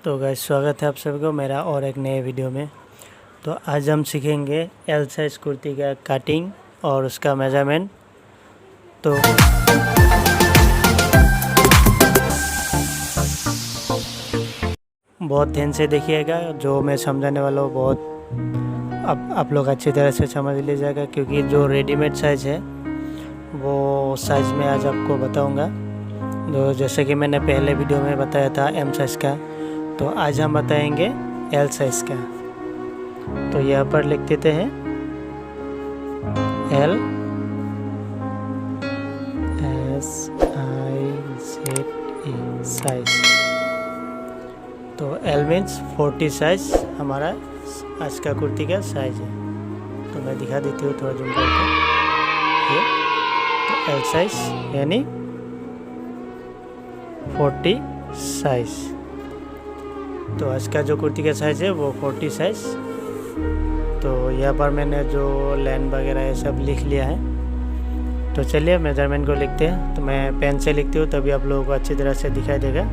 तो गाइस स्वागत है आप सभी को मेरा और एक नए वीडियो में। तो आज हम सीखेंगे एल साइज कुर्ती का कटिंग और उसका मेजरमेंट। तो बहुत ध्यान से देखिएगा, जो मैं समझाने वाला हूँ बहुत आप लोग अच्छी तरह से समझ लीजिएगा, क्योंकि जो रेडीमेड साइज़ है वो साइज़ में आज आपको बताऊँगा। तो जैसे कि मैंने पहले वीडियो में बताया था एम साइज़ का, तो आज हम बताएंगे एल साइज़ का। तो यहाँ पर लिख देते हैं एल SIZE साइज। तो एल मीन्स 40 साइज हमारा आज का कुर्ती का साइज है। तो मैं दिखा देती हूँ थोड़ा जूम करके। ये तो एल साइज यानी 40 साइज। तो आज का जो कुर्ती का साइज़ है वो 40 साइज़। तो यहाँ पर मैंने जो लाइन वगैरह ये सब लिख लिया है। तो चलिए मेजरमेंट को लिखते हैं। तो मैं पेन से लिखती हूँ तभी आप लोगों को अच्छी तरह से दिखाई देगा।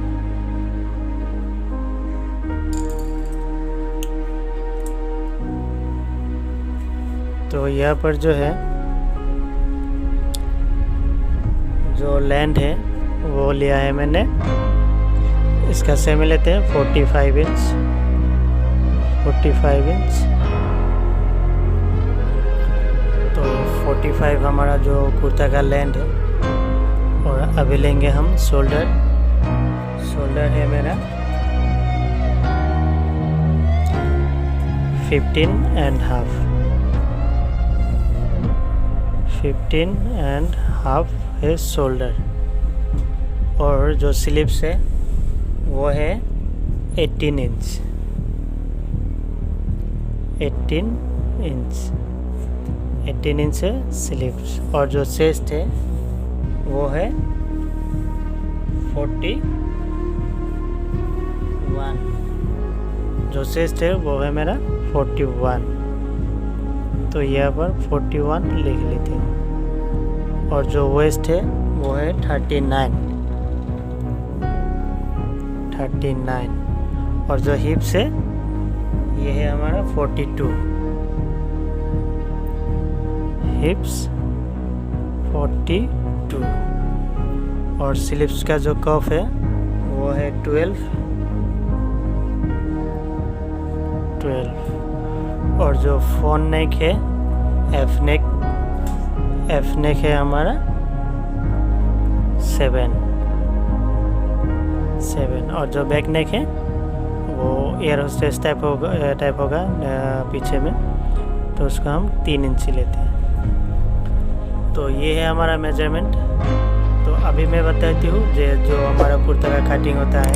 तो यहाँ पर जो है जो लैंड है वो लिया है मैंने, इसका सेमी लेते हैं 45 इंच। 45 इंच तो 45 हमारा जो कुर्ता का लेंथ है। और अभी लेंगे हम शोल्डर। शोल्डर है मेरा 15.5। 15.5 है शोल्डर। और जो स्लीव्स है वो है 18 इंच। 18 इंच है स्लीव्स। और जो चेस्ट है वो है 41। जो चेस्ट है वो है मेरा 41। तो यहाँ पर 41 लिख लेती हूँ। और जो वेस्ट है वो है 39। और जो हिप्स है ये है हमारा 42। हिप्स 42। और स्लीव्स का जो कफ है वो है 12। और जो फोन नेक है एफ नेक है हमारा 7। और जो बैक नेक है वो एयर होस्टेस टाइप होगा पीछे में, तो उसको हम 3 इंच लेते हैं। तो ये है हमारा मेजरमेंट। तो अभी मैं बताती हूँ जो हमारा कुर्ता का कटिंग होता है।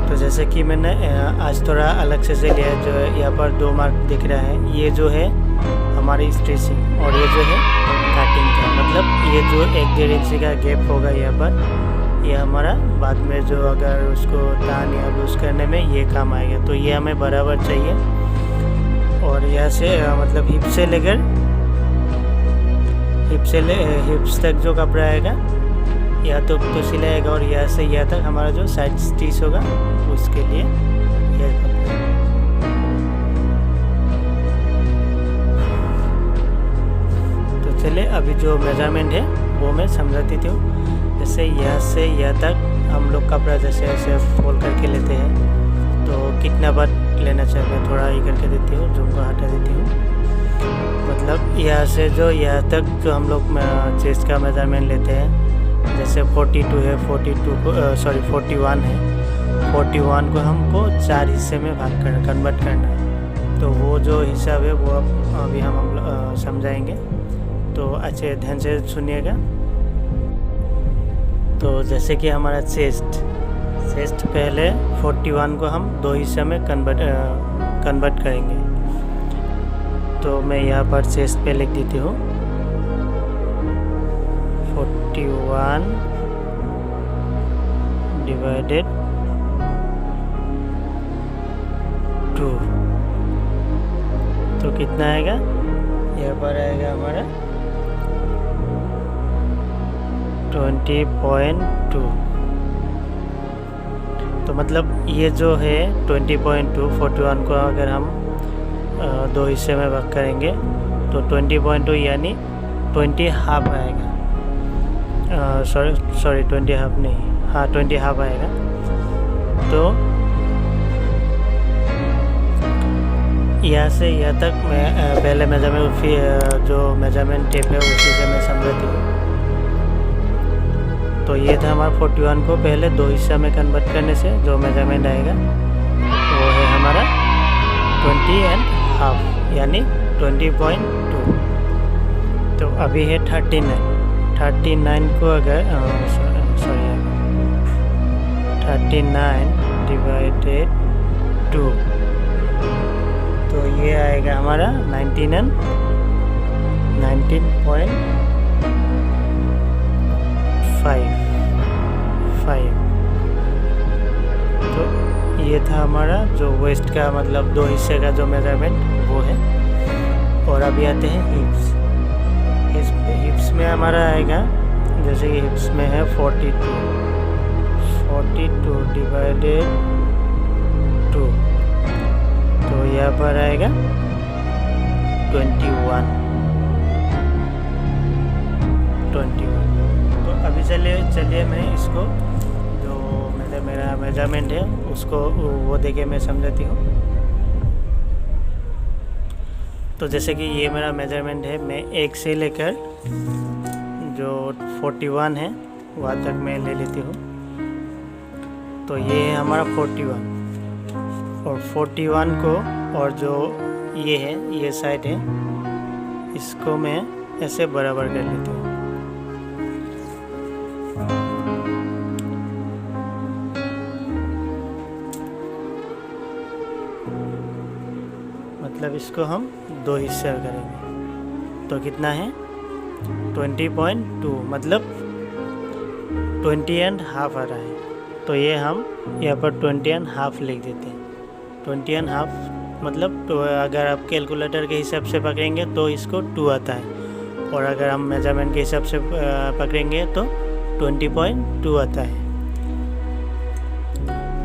तो जैसे कि मैंने आज थोड़ा अलग से लिया है। जो यहाँ पर 2 मार्क दिख रहा है, ये जो है हमारी स्टिचिंग और ये जो है कटिंग का। मतलब ये जो 1-1.5 इंच का गैप होगा यहाँ पर, ये हमारा बाद में जो अगर उसको टान या लूज करने में ये काम आएगा। तो ये हमें बराबर चाहिए। और यहाँ से मतलब हिप्स तक जो कपड़ा आएगा या तो सिलाएगा। और यहाँ से यहाँ तक हमारा जो साइड स्टिच होगा उसके लिए यह कपड़ा। तो चलिए अभी जो मेजरमेंट है वो मैं समझा देती हूँ। जैसे यहाँ से यहाँ तक हम लोग कपड़ा जैसे ऐसे फोल्ड करके लेते हैं। तो कितना बार लेना चाहिए मैं थोड़ा ये करके देती हूँ, जूम को हटा देती हूँ। मतलब यहाँ से जो यहाँ तक जो हम लोग चेस्ट का मेजरमेंट लेते हैं, जैसे 42 है, 41 है। 41 को हमको 4 हिस्से में कन्वर्ट करना है। तो वो जो हिसाब है वो अभी हम समझाएंगे। तो अच्छे ध्यान से सुनिएगा। तो जैसे कि हमारा चेस्ट पहले 41 को हम 2 हिस्से में कन्वर्ट करेंगे। तो मैं यहाँ पर चेस्ट पे लिख देती हूँ 41 डिवाइडेड 2। तो कितना आएगा? यहाँ पर आएगा हमारा 20.2। तो मतलब ये जो है 20.2 41 को अगर हम दो हिस्से में भाग करेंगे तो 20.2 यानी 20 हाफ आएगा। सॉरी 20 हाफ नहीं, हाँ 20 हाफ आएगा। तो यहाँ से यहाँ तक मैं पहले मेजरमेंट जो मेजरमेंट टेप है उसी से मैं समझाती हूँ। तो ये था हमारा 41 को पहले दो हिस्सा में कन्वर्ट करने से जो मेजरमेंट आएगा वो है हमारा 20 एंड हाफ यानी 20.2। तो अभी है 39 को अगर 39 डिवाइडेड 2 तो ये आएगा हमारा 19.5। तो ये था हमारा जो वेस्ट का मतलब दो हिस्से का जो मेजरमेंट वो है। और अभी आते हैं हिप्स में हमारा आएगा, जैसे कि हिप्स में है 42 डिवाइडेड 2 तो यहाँ पर आएगा 21। तो अभी चलिए मैं इसको जो मेरा मेजरमेंट है उसको वो देके मैं समझाती हूँ। तो जैसे कि ये मेरा मेजरमेंट है, मैं एक से लेकर जो 41 है वहाँ तक मैं ले लेती हूँ। तो ये है हमारा 41 और 41 को और जो ये है ये साइड है इसको मैं ऐसे बराबर कर लेती हूँ। मतलब इसको हम दो हिस्से करेंगे तो कितना है 20.2 मतलब 20 एंड हाफ आ रहा है। तो ये हम यहाँ पर 20 एंड हाफ लिख देते हैं। 20 एंड हाफ मतलब तो अगर आप कैलकुलेटर के हिसाब से पकड़ेंगे तो इसको 2 आता है और अगर हम मेजरमेंट के हिसाब से पकड़ेंगे तो 20.2 आता है।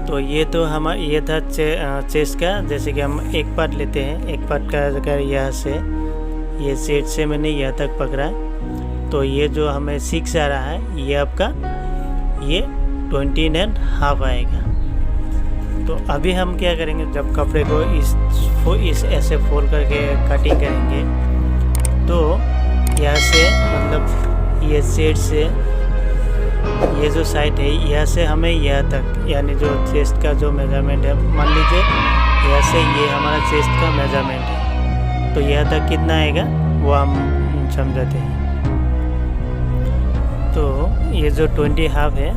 तो ये तो ये था चेस्ट का। जैसे कि हम एक पार्ट लेते हैं, एक पार्ट का अगर यहाँ से ये सेट से मैंने यहाँ तक पकड़ा है तो ये जो हमें 6 आ रहा है ये आपका ये 20 एंड हाफ आएगा। तो अभी हम क्या करेंगे, जब कपड़े को इस ऐसे फोल्ड करके कटिंग करेंगे तो यहाँ से मतलब ये सेट से ये जो साइड है यहाँ से हमें यहाँ तक यानी जो चेस्ट का जो मेजरमेंट है, मान लीजिए यहाँ से ये हमारा चेस्ट का मेजरमेंट है तो यहाँ तक कितना आएगा वो हम समझाते हैं। तो ये जो 20 हाफ है,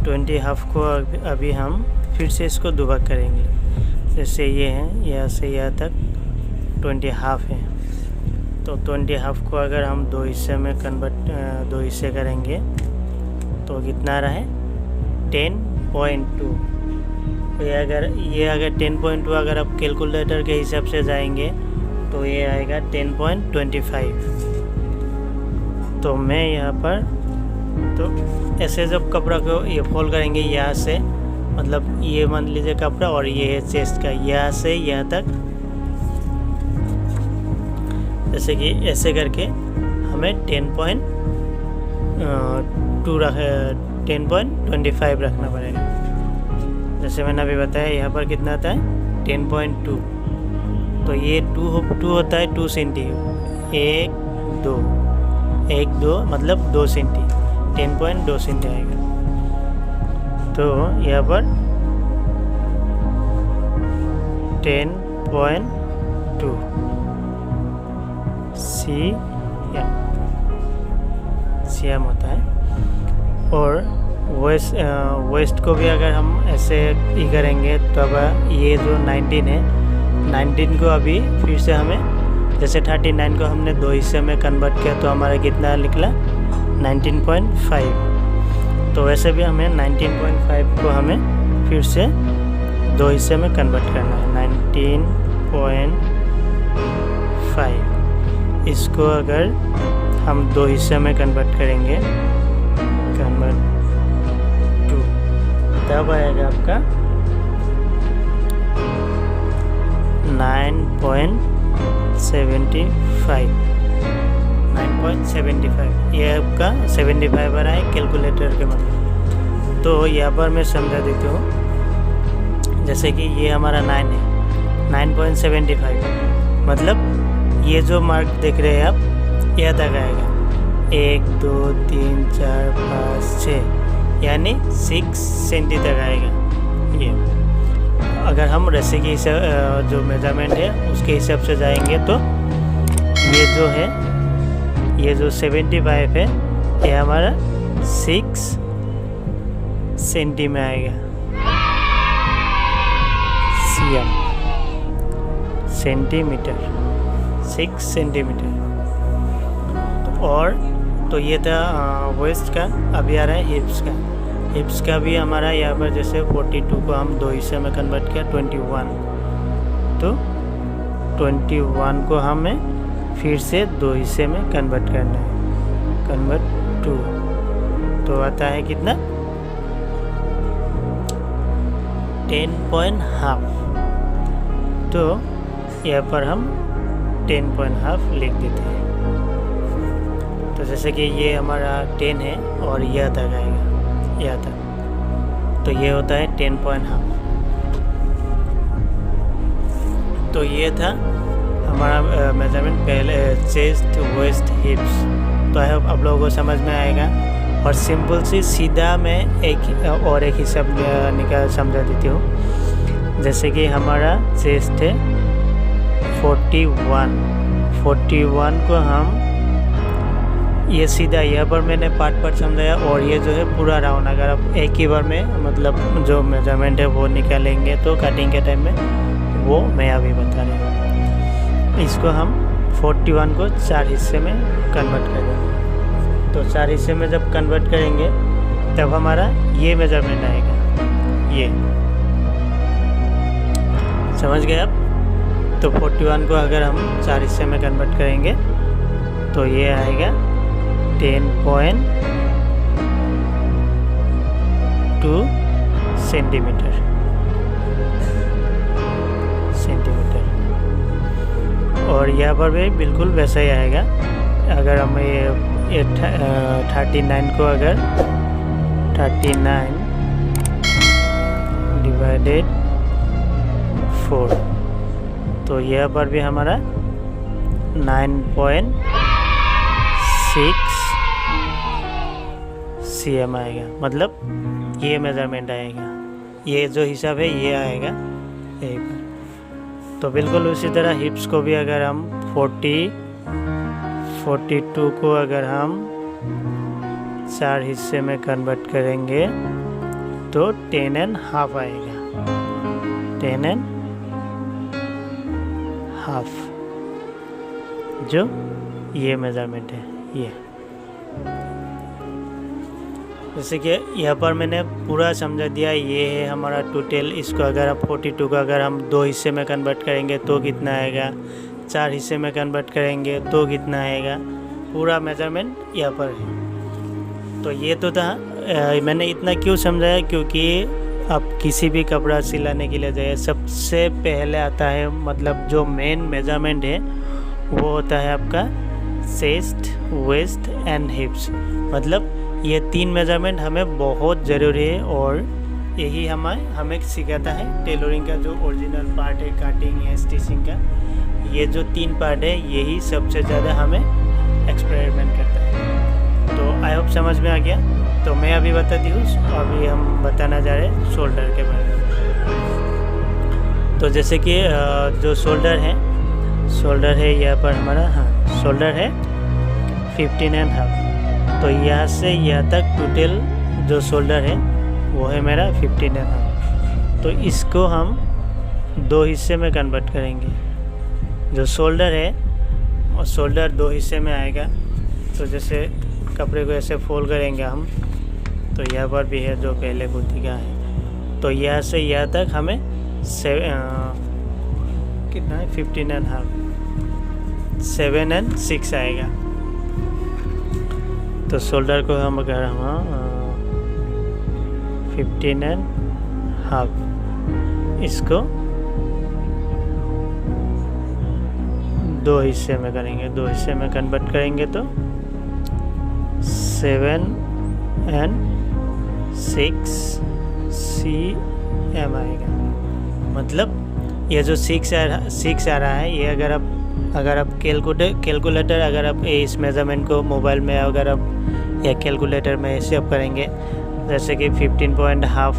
20 हाफ को अभी हम फिर से इसको दुभाग करेंगे। जैसे ये है यहाँ से यहाँ तक 20 हाफ है तो 20 हाफ को अगर हम दो हिस्से में दो हिस्से करेंगे तो कितना रहा है 10.2। तो ये अगर 10.2 अगर आप कैलकुलेटर के हिसाब से जाएंगे तो ये आएगा 10.25। तो मैं यहाँ पर तो ऐसे जब कपड़ा को ये फोल्ड करेंगे यहाँ से मतलब ये मान लीजिए कपड़ा और ये है चेस्ट का, यहाँ से यहाँ तक जैसे कि ऐसे करके हमें 10.25 रखना पड़ेगा। जैसे मैंने अभी बताया यहाँ पर कितना आता है 10.2। तो ये 2 होता है 2 सेंटी, 1 2 मतलब 2 सेंटी, 10.2 सेंटी आएगा। तो यहाँ पर 10.2 CM होता है। और वेस्ट को भी अगर हम ऐसे ही करेंगे तो अब ये जो 19 है, 19 को अभी फिर से हमें जैसे 39 को हमने दो हिस्से में कन्वर्ट किया तो हमारा कितना निकला 19.5। तो वैसे भी हमें 19.5 को हमें फिर से दो हिस्से में कन्वर्ट करना है 19.5। इसको अगर हम दो हिस्से में कन्वर्ट करेंगे, कन्वर्ट टू, तब तब आएगा आपका 9.75 ये आपका 75 आ रहा है कैलकुलेटर के मतलब। तो यहाँ पर मैं समझा देती हूँ, जैसे कि ये हमारा 9 है, 9.75 मतलब ये जो मार्क देख रहे हैं आप, यह तक आएगा 1 2 3 4 5 6 यानी 6 सेंटी तक आएगा ये। अगर हम रस्सी के हिसाब जो मेजरमेंट है उसके हिसाब से जाएंगे तो ये जो है, ये जो 75 है ये हमारा 6 सेंटी में आएगा, cm सेंटीमीटर, 6 सेंटीमीटर। और तो ये था वेस्ट का। अभी आ रहा है हिप्स का। हिप्स का भी हमारा यहाँ पर जैसे 42 को हम 2 हिस्से में कन्वर्ट किया 21, तो 21 को हमें फिर से 2 हिस्से में कन्वर्ट करना है, कन्वर्ट 2, तो आता है कितना 10.5। तो यहाँ पर हम 10.5 लिख देते हैं। तो जैसे कि ये हमारा 10 है और यह तक आएगा, यह तक, तो ये होता है 10.5। तो ये था हमारा मेजरमेंट पहले चेस्ट वेस्ट हिप्स। तो आई होप आप लोगों को समझ में आएगा। और सिंपल सी सीधा मैं एक हिसाब निकाल समझा देती हूँ। जैसे कि हमारा चेस्ट है 41 को हम ये सीधा, यहाँ पर मैंने पार्ट समझाया, और ये जो है पूरा राउंड अगर आप एक ही बार में मतलब जो मेजरमेंट है वो निकालेंगे तो कटिंग के टाइम में, वो मैं अभी बता रही हूँ। इसको हम 41 को 4 हिस्से में कन्वर्ट करेंगे। तो 4 हिस्से में जब कन्वर्ट करेंगे तब हमारा ये मेजरमेंट आएगा, ये समझ गए आप। तो 41 को अगर हम 4 हिस्से में कन्वर्ट करेंगे तो ये आएगा 10.2 सेंटीमीटर। और यहाँ पर भी बिल्कुल वैसा ही आएगा। अगर हम ये 39 को अगर 39 डिवाइडेड 4, तो यहाँ पर भी हमारा 9.6 cm आएगा, मतलब ये मेजरमेंट आएगा, ये जो हिसाब है ये आएगा यहीं पर। तो बिल्कुल उसी तरह हिप्स को भी अगर हम 42 को अगर हम 4 हिस्से में कन्वर्ट करेंगे तो 10.5 आएगा, 10.5 जो ये मेजरमेंट है ये। जैसे कि यहाँ पर मैंने पूरा समझा दिया, ये है हमारा टोटल। इसको अगर आप 42 को अगर हम 2 हिस्से में कन्वर्ट करेंगे तो कितना आएगा, 4 हिस्से में कन्वर्ट करेंगे तो कितना आएगा, पूरा मेजरमेंट यहाँ पर है। तो ये तो था। मैंने इतना क्यों समझाया, क्योंकि आप किसी भी कपड़ा सिलाने के लिए जाए सबसे पहले आता है, मतलब जो मेन मेजरमेंट है वो होता है आपका चेस्ट वेस्ट एंड हिप्स। मतलब ये 3 मेजरमेंट हमें बहुत ज़रूरी है, और यही हमें सिखाता है टेलरिंग का जो ओरिजिनल पार्ट है, कटिंग या स्टिचिंग का। ये जो 3 पार्ट है यही सबसे ज़्यादा हमें एक्सपेरिमेंट करता है। तो आई होप समझ में आ गया। तो मैं अभी बताती हूँ, अभी हम बताना जा रहे हैं शोल्डर के बारे में। तो जैसे कि जो शोल्डर है यहाँ पर हमारा, हाँ शोल्डर है 15.5। तो यहाँ से यहाँ तक टोटल जो शोल्डर है वो है मेरा 15.5। तो इसको हम 2 हिस्से में कन्वर्ट करेंगे। जो शोल्डर है और शोल्डर 2 हिस्से में आएगा। तो जैसे कपड़े को ऐसे फोल्ड करेंगे हम, तो यहाँ पर भी है जो पहले कुर्ती का है। तो यहाँ से यहाँ तक हमें कितना है 15.5, 7 और 6 आएगा। तो शोल्डर को हम अगर हम 15 और हाफ, इसको 2 हिस्से में करेंगे, 2 हिस्से में कन्वर्ट करेंगे तो 7 and 6 cm आएगा। मतलब ये जो 6 आ रहा है, ये अगर आप कैलकुलेटर अगर आप इस मेज़रमेंट को मोबाइल में अगर आप या कैलकुलेटर में सेव करेंगे, जैसे कि 15.5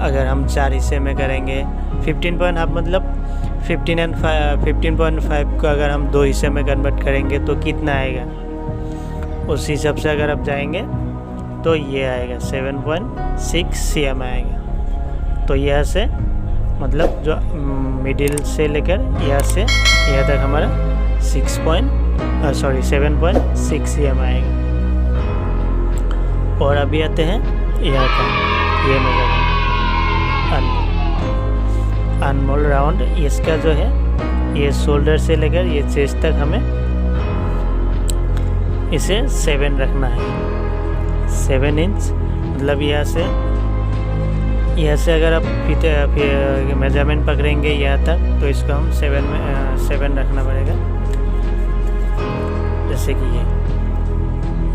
अगर हम 4 हिस्से में करेंगे, 15.5 मतलब 15.5 को अगर हम 2 हिस्से में कन्वर्ट करेंगे तो कितना आएगा, उस हिसाब से अगर आप जाएंगे तो ये आएगा 7.6 cm आएगा। तो यहाँ से मतलब जो मिडिल से लेकर यहाँ से यहाँ तक हमारा 7.6 cm आएगा। और अभी आते हैं यहाँ का, ये मेजरमेंट अनमोल राउंड, इसका जो है ये शोल्डर से लेकर ये चेस्ट तक हमें इसे 7 रखना है, 7 इंच। मतलब यहाँ से अगर आप मेजरमेंट पकड़ेंगे यहाँ तक तो इसको हम 7 रखना पड़ेगा। जैसे कि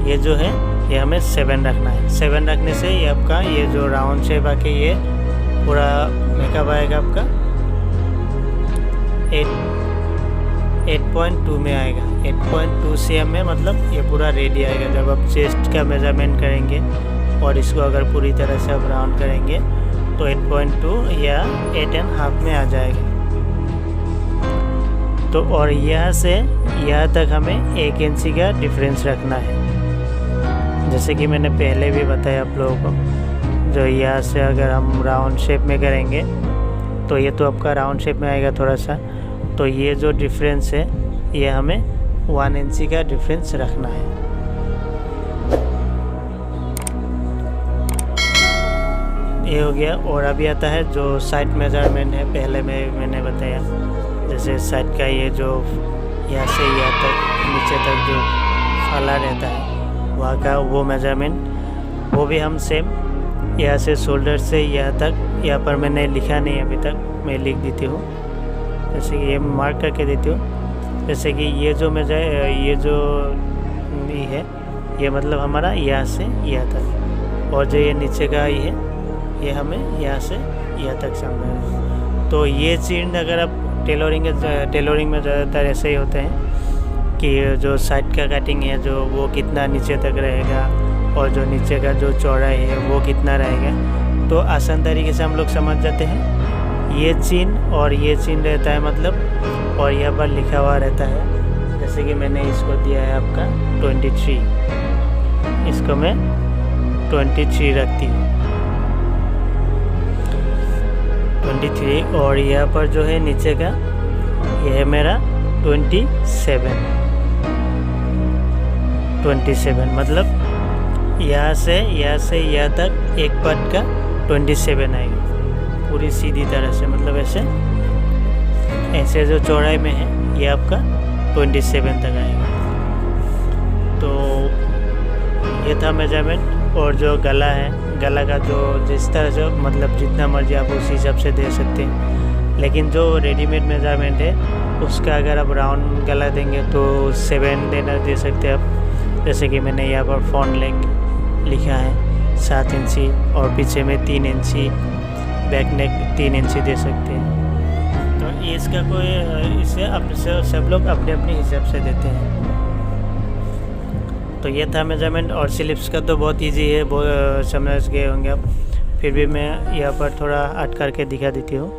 ये जो है ये हमें 7 रखना है। 7 रखने से ये आपका ये जो राउंड शेप आके ये पूरा मेकअप आएगा आपका 8.2 में आएगा, 8.2 cm में, मतलब ये पूरा रेडी आएगा। जब आप चेस्ट का मेजरमेंट करेंगे और इसको अगर पूरी तरह से आप राउंड करेंगे तो 8.2 या 8.5 में आ जाएगा। तो और यहाँ से यहाँ तक हमें 1 इंची का डिफरेंस रखना है। जैसे कि मैंने पहले भी बताया आप लोगों को, जो यहाँ से अगर हम राउंड शेप में करेंगे तो ये तो आपका राउंड शेप में आएगा थोड़ा सा, तो ये जो डिफरेंस है ये हमें 1 इंची का डिफरेंस रखना है। ये हो गया। और अभी आता है जो साइड मेजरमेंट है, पहले मैंने बताया, जैसे साइड का ये जो यहाँ से यहाँ तक नीचे तक जो फला रहता है वहाँ का वो मेजरमेंट, वो भी हम सेम यहाँ से शोल्डर से यहाँ तक, यहाँ पर मैंने लिखा नहीं अभी तक, मैं लिख देती हूँ, जैसे कि ये मार्क करके देती हूँ। जैसे कि ये जो ये है ये मतलब हमारा यहाँ से यहाँ तक, और जो ये नीचे का ये है ये हमें यहाँ से यहाँ तक समझना है। तो ये चीज़ अगर आप टेलरिंग में ज़्यादातर ऐसे ही होते हैं कि जो साइड का कटिंग है जो वो कितना नीचे तक रहेगा और जो नीचे का जो चौड़ाई है वो कितना रहेगा। तो आसान तरीके से हम लोग समझ जाते हैं, ये चिन्ह और ये चिन्ह रहता है मतलब, और यहाँ पर लिखा हुआ रहता है। जैसे कि मैंने इसको दिया है आपका 23, इसको मैं 23 रखती हूँ, 23। और यहाँ पर जो है नीचे का ये है मेरा 27, मतलब यहाँ से यहाँ तक एक पार्ट का 27 आएगा पूरी सीधी तरह से, मतलब ऐसे जो चौड़ाई में है ये आपका 27 तक आएगा। तो ये था मेजरमेंट। और जो गला है, गला का जो जिस तरह से मतलब जितना मर्जी आप उस हिसाब से दे सकते हैं, लेकिन जो रेडीमेड मेजरमेंट है उसका अगर आप राउंड गला देंगे तो 7 देना दे सकते हैं आप। जैसे कि मैंने यहाँ पर फ्रंट लेग लिखा है 7 इंची और पीछे में 3 इंची, बैक नेक 3 इंची दे सकते हैं। तो इसका कोई इसे अपने सब लोग अपने अपने हिसाब से देते हैं। तो ये था मेजरमेंट। और स्लीव्स का तो बहुत इजी है, वो समझ गए होंगे आप, फिर भी मैं यहाँ पर थोड़ा हट करके दिखा देती हूँ।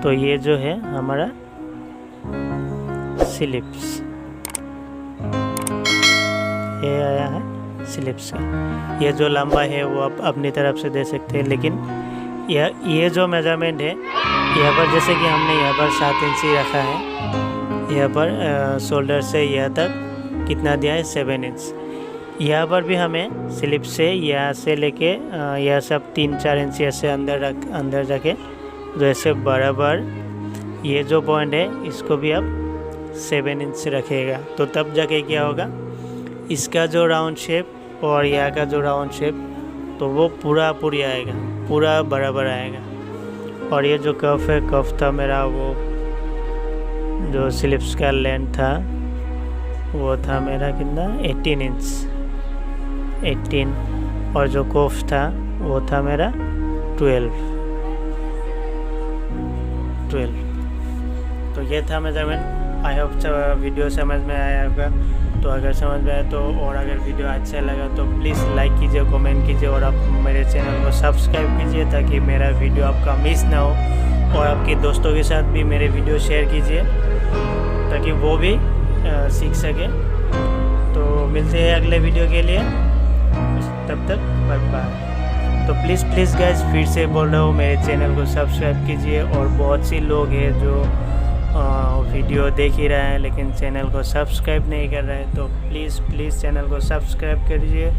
तो ये जो है हमारा स्लीव्स, ये आया है स्लीव्स का। ये जो लंबा है वो आप अपनी तरफ से दे सकते हैं, लेकिन ये जो मेजरमेंट है यहाँ पर जैसे कि हमने यहाँ पर 7 इंची रखा है, यहाँ पर शोल्डर से यहाँ तक कितना दिया है 7 इंच। यहाँ पर भी हमें स्लिप से यहाँ से लेके यहाँ से आप 3-4 इंच ऐसे अंदर रखें, जो ऐसे बराबर ये जो पॉइंट है इसको भी आप 7 इंच रखेगा। तो तब जाके क्या होगा, इसका जो राउंड शेप और यहाँ का जो राउंड शेप तो वो पूरी आएगा। पूरा बराबर आएगा। और ये जो कफ है, कफ था मेरा वो जो स्लिप्स का लेंथ था वो था मेरा कितना 18 इंच 18, और जो कफ था वो था मेरा 12। तो ये था मेजरमेंट। आई होप वीडियो समझ में आया होगा। तो अगर समझ में आया तो, और अगर वीडियो अच्छा लगा तो प्लीज़ लाइक कीजिए, कमेंट कीजिए, और आप मेरे चैनल को सब्सक्राइब कीजिए ताकि मेरा वीडियो आपका मिस ना हो। और आपके दोस्तों के साथ भी मेरे वीडियो शेयर कीजिए ताकि वो भी सीख सके। तो मिलते हैं अगले वीडियो के लिए, तब तक बाय बाय। तो प्लीज़ गाइस फिर से बोल रहा हूँ, मेरे चैनल को सब्सक्राइब कीजिए। और बहुत सी लोग हैं जो वीडियो देख ही रहे हैं लेकिन चैनल को सब्सक्राइब नहीं कर रहे हैं। तो प्लीज़ चैनल को सब्सक्राइब करिए,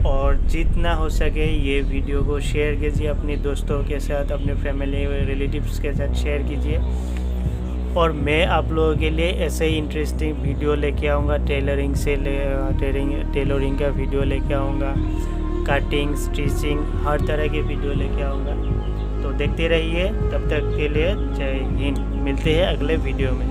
और जितना हो सके ये वीडियो को शेयर कीजिए अपने दोस्तों के साथ, अपने फैमिली रिलेटिव्स के साथ शेयर कीजिए। और मैं आप लोगों के लिए ऐसे ही इंटरेस्टिंग वीडियो लेके आऊँगा। टेलरिंग का वीडियो लेके आऊँगा, कटिंग, स्टिचिंग, हर तरह के वीडियो लेके आऊँगा। तो देखते रहिए। तब तक के लिए जय हिंद। मिलते हैं अगले वीडियो में।